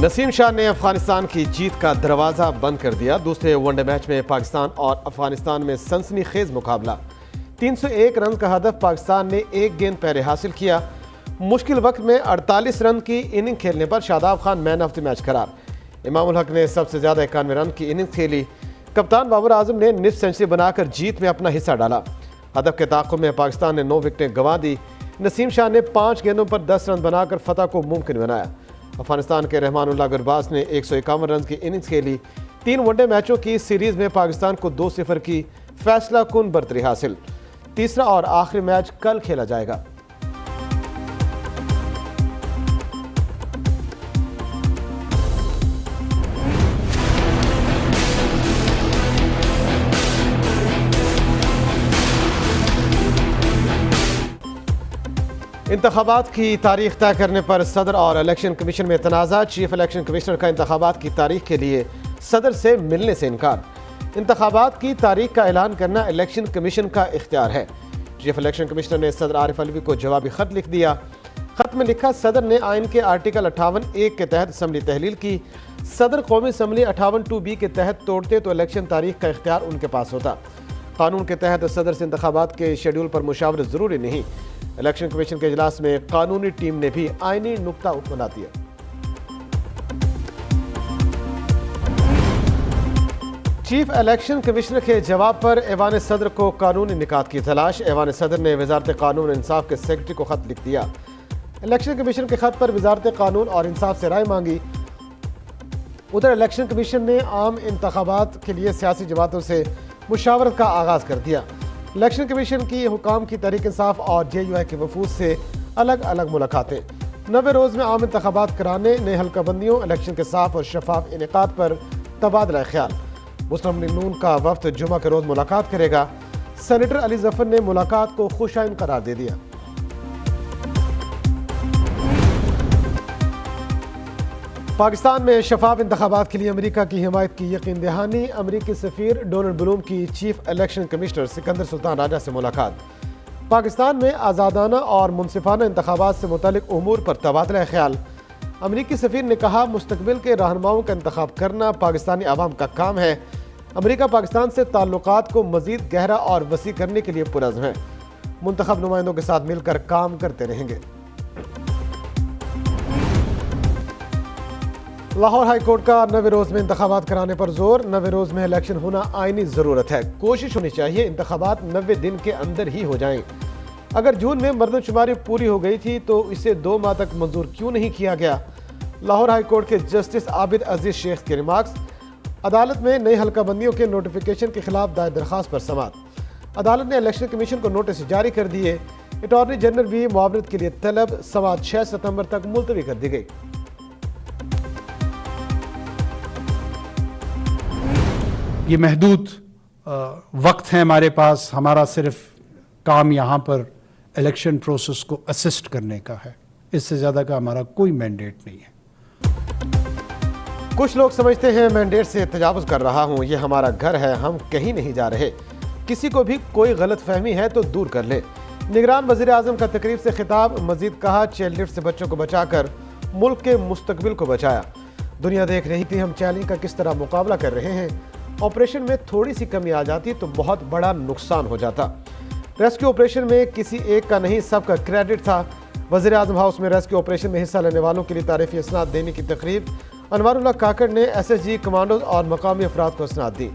نسیم شاہ نے افغانستان کی جیت کا دروازہ بند کر دیا۔ دوسرے ون ڈے میچ میں پاکستان اور افغانستان میں سنسنی خیز مقابلہ۔ 301 رن کا ہدف پاکستان نے ایک گیند پہلے حاصل کیا۔ مشکل وقت میں 48 رن کی اننگ کھیلنے پر شاداب خان مین آف دی میچ قرار۔ امام الحق نے سب سے زیادہ 91 رن کی اننگ کھیلی۔ کپتان بابر اعظم نے نصف سنچری بنا کر جیت میں اپنا حصہ ڈالا۔ ہدف کے تعاقب میں پاکستان نے 9 وکٹیں گنوا دی۔ نسیم شاہ نے 5 گیندوں پر 10 رن بنا کر فتح کو ممکن بنایا۔ افغانستان کے رحمان اللہ گرباز نے 151 رنز کی اننگز کھیلی۔ 3 ون ڈے میچوں کی سیریز میں پاکستان کو 2-0 کی فیصلہ کن برتری حاصل۔ تیسرا اور آخری میچ کل کھیلا جائے گا۔ انتخابات کی تاریخ طے کرنے پر صدر اور الیکشن کمیشن میں تنازع۔ چیف الیکشن کمشنر کا انتخابات کی تاریخ کے لیے صدر سے ملنے سے انکار۔ انتخابات کی تاریخ کا اعلان کرنا الیکشن کمیشن کا اختیار ہے۔ چیف الیکشن کمشنر نے صدر عارف علوی کو جوابی خط لکھ دیا۔ خط میں لکھا، صدر نے آئین کے آرٹیکل 58(1) کے تحت اسمبلی تحلیل کی۔ صدر قومی اسمبلی 58(2)(b) کے تحت توڑتے تو الیکشن تاریخ کا اختیار ان کے پاس ہوتا۔ قانون کے تحت صدر سے انتخابات کے شیڈول پر مشاورت ضروری نہیں۔ الیکشن کمیشن کے اجلاس میں قانونی ٹیم نے بھی آئینی نقطہ بنا دیا۔ چیف الیکشن کمشنر کے جواب پر ایوان صدر کو قانونی نکات کی تلاش۔ ایوان صدر نے وزارت قانون اور انصاف کے سیکرٹری کو خط لکھ دیا۔ الیکشن کمیشن کے خط پر وزارت قانون اور انصاف سے رائے مانگی۔ ادھر الیکشن کمیشن نے عام انتخابات کے لیے سیاسی جماعتوں سے مشاورت کا آغاز کر دیا۔ الیکشن کمیشن کی حکام کی تحریک انصاف اور جے یو آئی کے وفود سے الگ الگ ملاقاتیں۔ 90 روز میں عام انتخابات کرانے، نئے حلقہ بندیوں، الیکشن کے صاف اور شفاف انعقاد پر تبادلہ خیال۔ مسلم لیگ نون کا وفد جمعہ کے روز ملاقات کرے گا۔ سینیٹر علی ظفر نے ملاقات کو خوش آئند قرار دے دیا۔ پاکستان میں شفاف انتخابات کے لیے امریکہ کی حمایت کی یقین دہانی۔ امریکی سفیر ڈونلڈ بلوم کی چیف الیکشن کمشنر سکندر سلطان راجہ سے ملاقات۔ پاکستان میں آزادانہ اور منصفانہ انتخابات سے متعلق امور پر تبادلہ خیال۔ امریکی سفیر نے کہا، مستقبل کے رہنماؤں کا انتخاب کرنا پاکستانی عوام کا کام ہے۔ امریکہ پاکستان سے تعلقات کو مزید گہرا اور وسیع کرنے کے لیے پرعزم ہے۔ منتخب نمائندوں کے ساتھ مل کر کام کرتے رہیں گے۔ لاہور ہائی کورٹ کا 90 روز میں انتخابات کرانے پر زور۔ 90 روز میں الیکشن ہونا آئینی ضرورت ہے۔ کوشش ہونی چاہیے انتخابات 90 دن کے اندر ہی ہو جائیں۔ اگر جون میں مردم شماری پوری ہو گئی تھی تو اسے 2 ماہ تک منظور کیوں نہیں کیا گیا؟ لاہور ہائی کورٹ کے جسٹس عابد عزیز شیخ کے ریمارکس۔ عدالت میں نئی حلقہ بندیوں کے نوٹیفیکیشن کے خلاف دائر درخواست پر سماعت۔ عدالت نے الیکشن کمیشن کو نوٹس جاری کر دیے۔ اٹارنی جنرل بھی معاونت کے لیے طلب۔ سماعت 6 ستمبر تک ملتوی کر دی گئی۔ یہ محدود وقت ہے ہمارے پاس، ہمارا صرف کام یہاں پر الیکشن پروسیس کو اسسٹ کرنے کا ہے، اس سے زیادہ کا ہمارا کوئی مینڈیٹ نہیں ہے۔ کچھ لوگ سمجھتے ہیں مینڈیٹ سے تجاوز کر رہا ہوں، یہ ہمارا گھر ہے، ہم کہیں نہیں جا رہے۔ کسی کو بھی کوئی غلط فہمی ہے تو دور کر لے۔ نگران وزیر اعظم کا تقریب سے خطاب۔ مزید کہا، چائلڈ لفٹ سے بچوں کو بچا کر ملک کے مستقبل کو بچایا۔ دنیا دیکھ رہی تھی ہم چیلنج کا کس طرح مقابلہ کر رہے ہیں۔ آپریشن میں تھوڑی سی کمی آ جاتی تو بہت بڑا نقصان ہو جاتا۔ ریسکیو آپریشن میں کسی ایک کا نہیں، سب کا کریڈٹ تھا۔ وزیر اعظم ہاؤس میں ریسکیو آپریشن میں حصہ لینے والوں کے لیے تعریفی اسناد دینے کی تقریب۔ انوار اللہ کاکڑ نے ایس ایس جی کمانڈوز اور مقامی افراد کو اسناد دی۔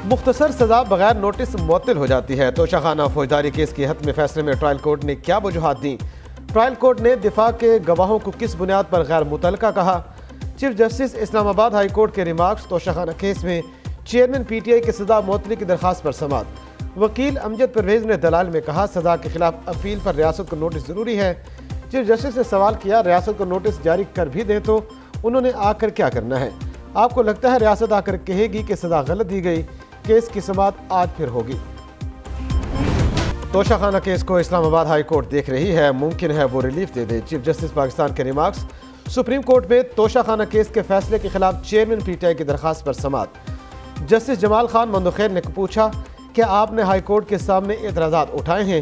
مختصر سزا بغیر نوٹس معطل ہو جاتی ہے۔ توشہ خانہ فوجداری کیس کی حتمی فیصلے میں ٹرائل کورٹ نے کیا وجوہات دیں؟ ٹرائل کورٹ نے دفاع کے گواہوں کو کس بنیاد پر غیر متعلقہ کہا؟ چیف جسٹس اسلام آباد ہائی کورٹ کے ریمارکس۔ توشہ خانہ کیس میں چیئرمین پی ٹی آئی کی سزا معطلی کی درخواست پر سماعت۔ وکیل امجد پرویز نے دلائل میں کہا، سزا کے خلاف اپیل پر ریاست کو نوٹس ضروری ہے۔ چیف جسٹس نے سوال کیا، ریاست کو نوٹس جاری کر بھی دیں تو انہوں نے آ کر کیا کرنا ہے؟ آپ کو لگتا ہے ریاست آ کر کہے گی کہ سزا غلط دی گئی؟ کیس کی سماعت آج پھر ہوگی۔ توشہ خانہ کیس کو اسلام آباد ہائی کورٹ دیکھ رہی ہے، ممکن ہے وہ ریلیف دے دے۔ چیف جسٹس پاکستان کے ریمارکس۔ سپریم کورٹ میں توشہ خانہ کیس کے فیصلے کے خلاف چیئرمین پی ٹی آئی کی درخواست پر سماعت۔ جسٹس جمال خان مندوخیر نے پوچھا کہ آپ نے ہائی کورٹ کے سامنے اعتراضات اٹھائے ہیں،